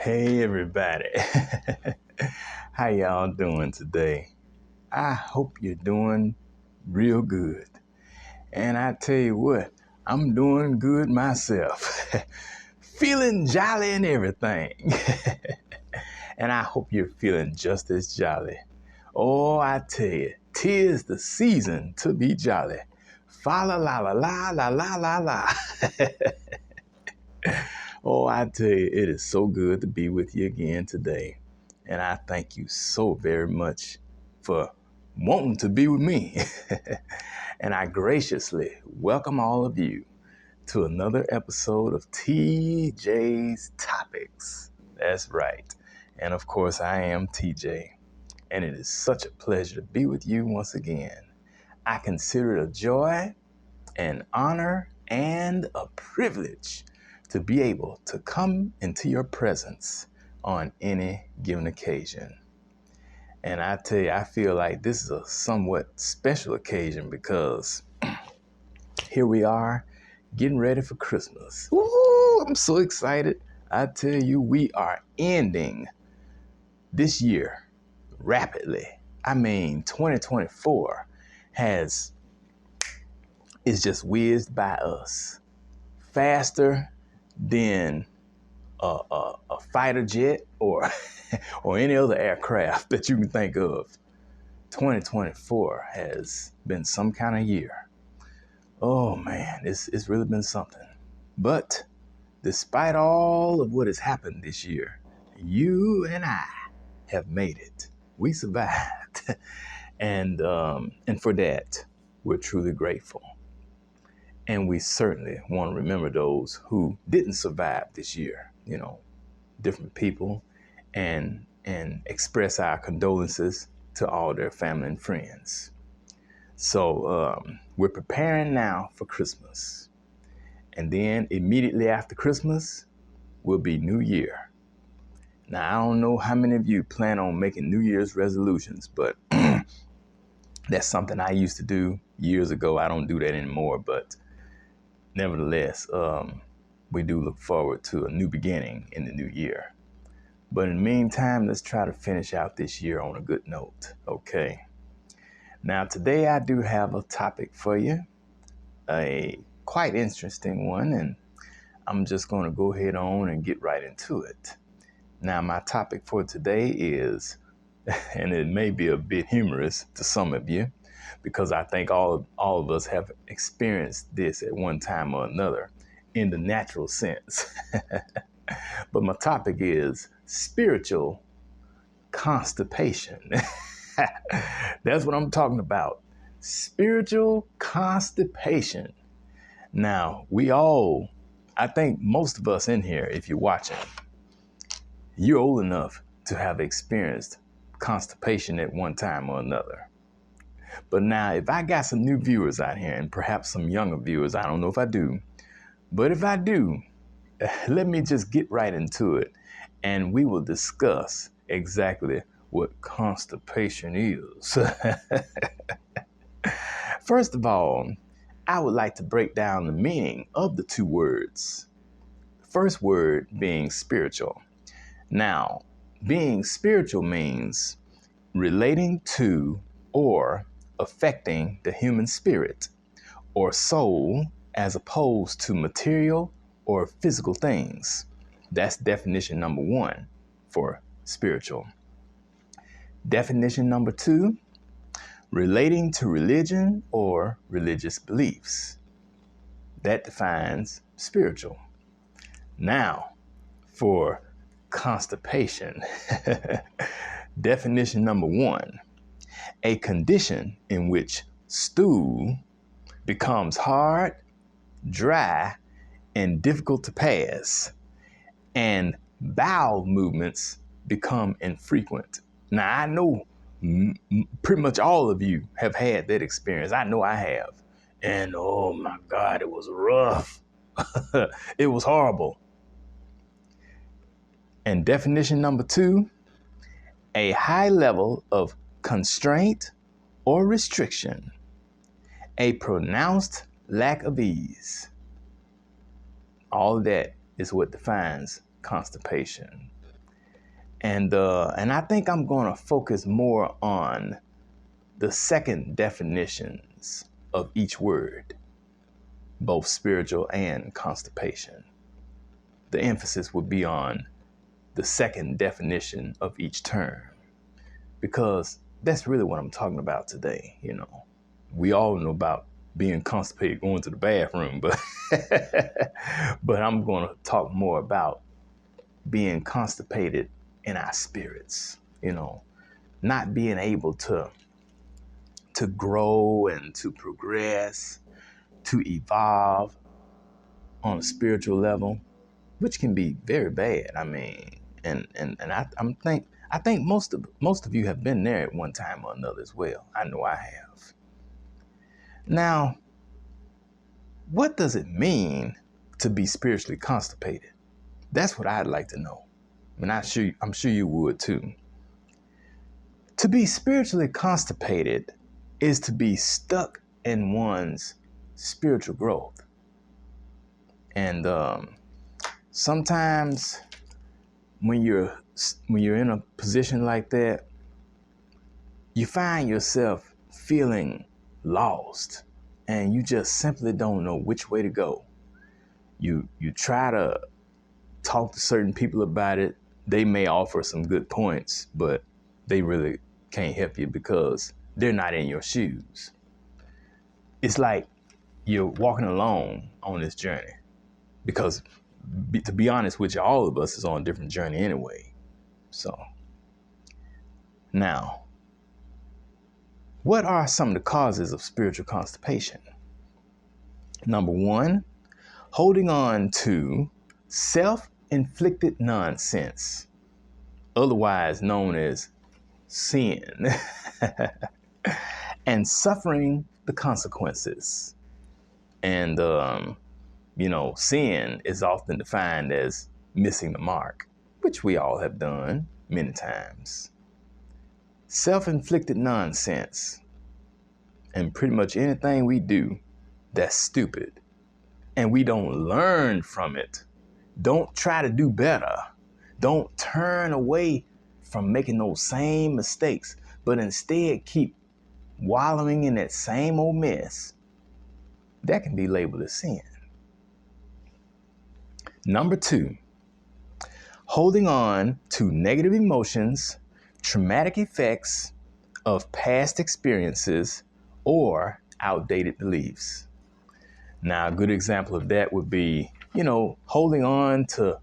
Hey everybody, how y'all doing today? I hope you're doing real good. And I tell you what, I'm doing good myself. Feeling jolly and everything. And I hope you're feeling just as jolly. Oh, I tell you, 'tis the season to be jolly. Fa la la la la la la la la. Oh, I tell you, it is so good to be with you again today. And I thank you so very much for wanting to be with me. And I graciously welcome all of you to another episode of TJ's Topics. That's right. And of course, I am TJ. And it is such a pleasure to be with you once again. I consider it a joy, an honor, and a privilege to be able to come into your presence on any given occasion. And I tell you, I feel like this is a somewhat special occasion because here we are getting ready for Christmas. Ooh, I'm so excited. I tell you, we are ending this year rapidly. I mean, 2024 has is just whizzed by us faster than a fighter jet or or any other aircraft that you can think of. 2024 has been some kind of year. Oh man, it's really been something. But despite all of what has happened this year, you and I have made it. We survived, and for that, we're truly grateful. And we certainly want to remember those who didn't survive this year. Different people, and express our condolences to all their family and friends. So we're preparing now for Christmas. And then immediately after Christmas will be New Year. Now, I don't know how many of you plan on making New Year's resolutions, but that's something I used to do years ago. I don't do that anymore, but nevertheless, we do look forward to a new beginning in the new year. But in the meantime, let's try to finish out this year on a good note, okay? Now, today I do have a topic for you, a quite interesting one, and I'm just going to go ahead on and get right into it. Now, my topic for today is, and it may be a bit humorous to some of you, because I think all of us have experienced this at one time or another in the natural sense. But my topic is spiritual constipation. That's what I'm talking about. Spiritual constipation. Now, I think most of us in here, if you're watching, you're old enough to have experienced constipation at one time or another. But now, if I got some new viewers out here, and perhaps some younger viewers, I don't know if I do, but if I do, let me just get right into it, and we will discuss exactly what constipation is. First of all, I would like to break down the meaning of the two words. The first word being spiritual. Now, being spiritual means relating to or affecting the human spirit or soul as opposed to material or physical things. That's definition number one for spiritual. Definition number two, relating to religion or religious beliefs. That defines spiritual. Now, for constipation. Definition number one, a condition in which stool becomes hard, dry, and difficult to pass, and bowel movements become infrequent. Now, I know pretty much all of you have had that experience. I know I have. And oh my God, it was rough. It was horrible. And definition number two, a high level of constraint or restriction, a pronounced lack of ease. All of that is what defines constipation. And I think I'm going to focus more on the second definitions of each word, both spiritual and constipation. The emphasis would be on the second definition of each term, because that's really what I'm talking about today. We all know about being constipated, going to the bathroom, but but I'm going to talk more about being constipated in our spirits, not being able to grow and to progress, to evolve on a spiritual level, which can be very bad. I mean, and I think most of you have been there at one time or another as well. I know I have. Now, what does it mean to be spiritually constipated? That's what I'd like to know. And I'm sure you would too. To be spiritually constipated is to be stuck in one's spiritual growth. And sometimes when you're in a position like that, you find yourself feeling lost, and you just simply don't know which way to go. You try to talk to certain people about it. They may offer some good points, but they really can't help you because they're not in your shoes. It's like you're walking alone on this journey, because to be honest with you, all of us is on a different journey anyway. So now, what are some of the causes of spiritual constipation? Number one, holding on to self-inflicted nonsense, otherwise known as sin, and suffering the consequences. And, sin is often defined as missing the mark, which we all have done many times. Self-inflicted nonsense, and pretty much anything we do that's stupid, and we don't learn from it. Don't try to do better. Don't turn away from making those same mistakes, but instead keep wallowing in that same old mess. That can be labeled as sin. Number two, holding on to negative emotions, traumatic effects of past experiences, or outdated beliefs. Now, a good example of that would be, holding on to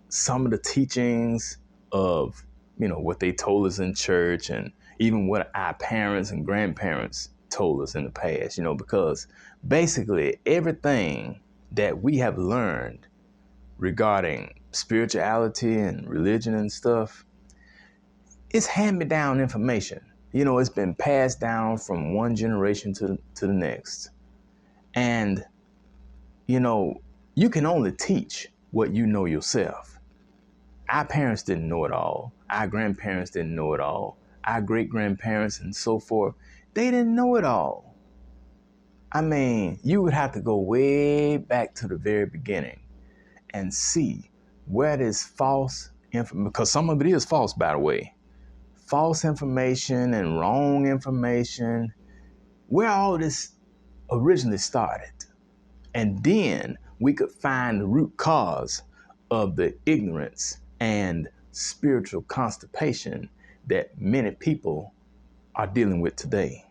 some of the teachings of, what they told us in church, and even what our parents and grandparents told us in the past, because basically everything that we have learned regarding spirituality and religion and stuff, it's hand-me-down information. It's been passed down from one generation to the next. And, you can only teach what you know yourself. Our parents didn't know it all. Our grandparents didn't know it all. Our great-grandparents and so forth, they didn't know it all. I mean, you would have to go way back to the very beginning and see where this false information, because some of it is false, by the way, false information and wrong information, where all this originally started. And then we could find the root cause of the ignorance and spiritual constipation that many people are dealing with today.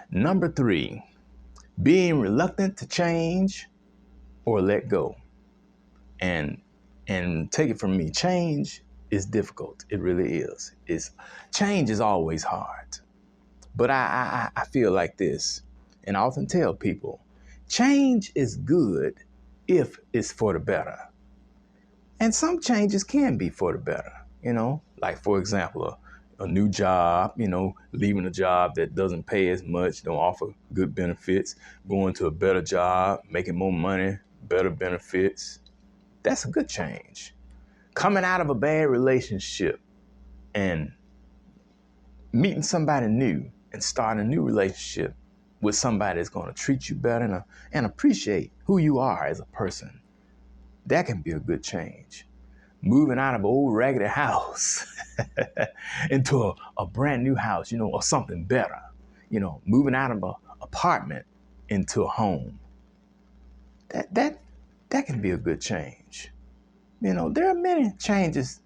Number three, being reluctant to change or let go. And take it from me, change is difficult. It really is. Change is always hard. But I feel like this, and I often tell people, change is good if it's for the better. And some changes can be for the better, like, for example, a new job, leaving a job that doesn't pay as much, don't offer good benefits, going to a better job, making more money, better benefits. That's a good change. Coming out of a bad relationship and meeting somebody new and starting a new relationship with somebody that's going to treat you better and appreciate who you are as a person. That can be a good change. moving out of an old raggedy house into a brand new house, or something better, moving out of an apartment into a home. That can be a good change. There are many changes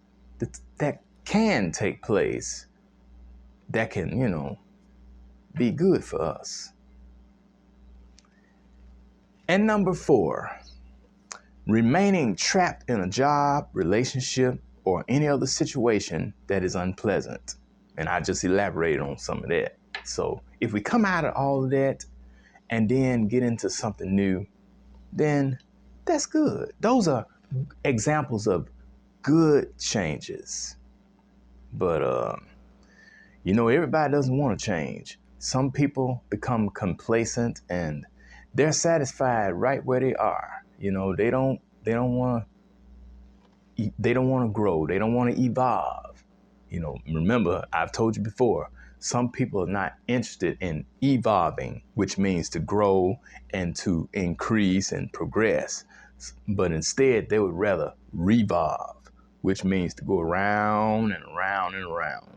that can take place that can, be good for us. And number 4, remaining trapped in a job, relationship, or any other situation that is unpleasant. And I just elaborated on some of that. So if we come out of all of that and then get into something new, then that's good. Those are examples of good changes. But, everybody doesn't want to change. Some people become complacent and they're satisfied right where they are. They don't want to grow. They don't want to evolve. Remember, I've told you before, some people are not interested in evolving, which means to grow and to increase and progress. But instead, they would rather revolve, which means to go around and around and around.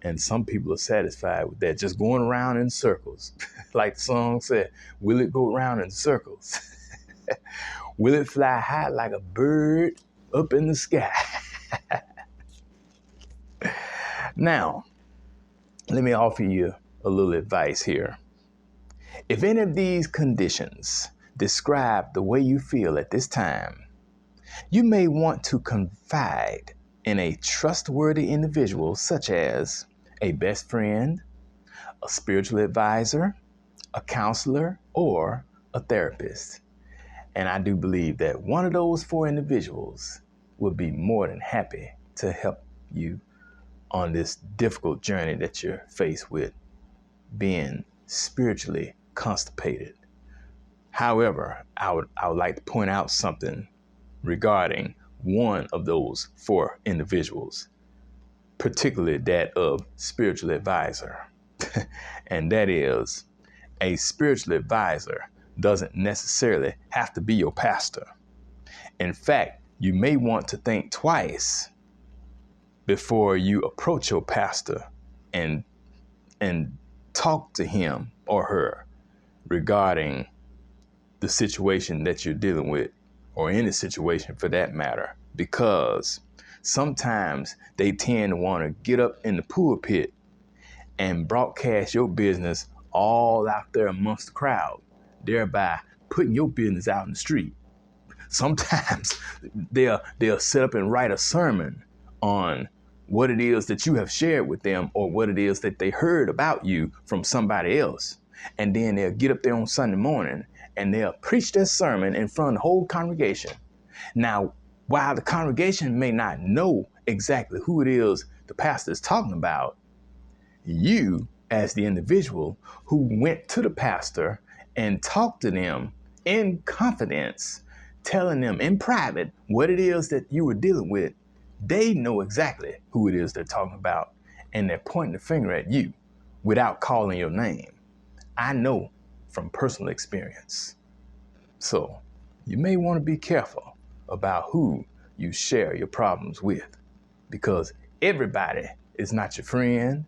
And some people are satisfied with that, just going around in circles. Like the song said, will it go around in circles? Will it fly high like a bird up in the sky? Now, let me offer you a little advice here. If any of these conditions describe the way you feel at this time, you may want to confide in a trustworthy individual such as a best friend, a spiritual advisor, a counselor, or a therapist. And I do believe that one of those 4 individuals will be more than happy to help you on this difficult journey that you're faced with, being spiritually constipated. However, I would like to point out something regarding one of those 4 individuals, particularly that of spiritual advisor. And that is, a spiritual advisor doesn't necessarily have to be your pastor. In fact, you may want to think twice before you approach your pastor and talk to him or her regarding the situation that you're dealing with, or any situation for that matter, because sometimes they tend to want to get up in the pulpit and broadcast your business all out there amongst the crowd, thereby putting your business out in the street. Sometimes they'll set up and write a sermon on what it is that you have shared with them, or what it is that they heard about you from somebody else. And then they'll get up there on Sunday morning and they'll preach their sermon in front of the whole congregation. Now, while the congregation may not know exactly who it is the pastor is talking about, you, as the individual who went to the pastor and talked to them in confidence, telling them in private what it is that you were dealing with, they know exactly who it is they're talking about, and they're pointing the finger at you without calling your name. I know from personal experience. So you may want to be careful about who you share your problems with, because everybody is not your friend,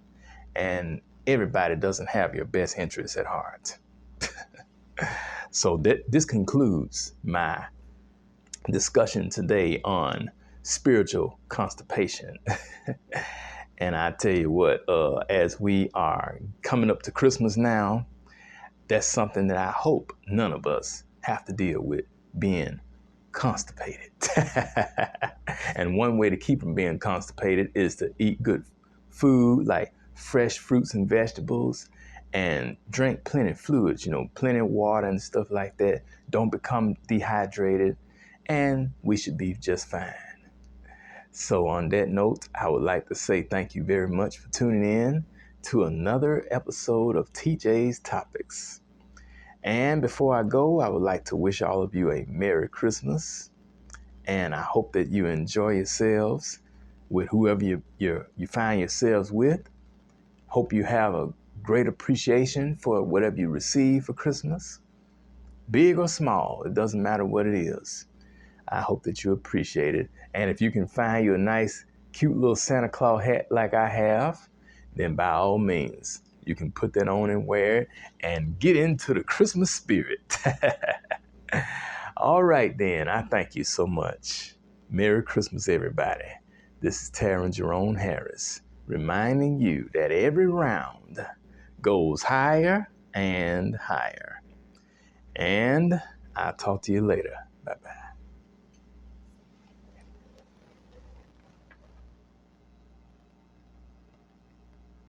and everybody doesn't have your best interests at heart. So this concludes my discussion today on spiritual constipation. And I tell you what, as we are coming up to Christmas now, that's something that I hope none of us have to deal with, being constipated. And one way to keep from being constipated is to eat good food, like fresh fruits and vegetables, and drink plenty of fluids, plenty of water and stuff like that. Don't become dehydrated, and we should be just fine. So on that note, I would like to say thank you very much for tuning in to another episode of TJ's Topics. And before I go, I would like to wish all of you a Merry Christmas. And I hope that you enjoy yourselves with whoever you find yourselves with. Hope you have a great appreciation for whatever you receive for Christmas. Big or small, it doesn't matter what it is. I hope that you appreciate it. And if you can find you a nice, cute little Santa Claus hat like I have, then by all means, you can put that on and wear it and get into the Christmas spirit. All right, then. I thank you so much. Merry Christmas, everybody. This is Taryn Jerome Harris, reminding you that every round goes higher and higher. And I'll talk to you later. Bye-bye.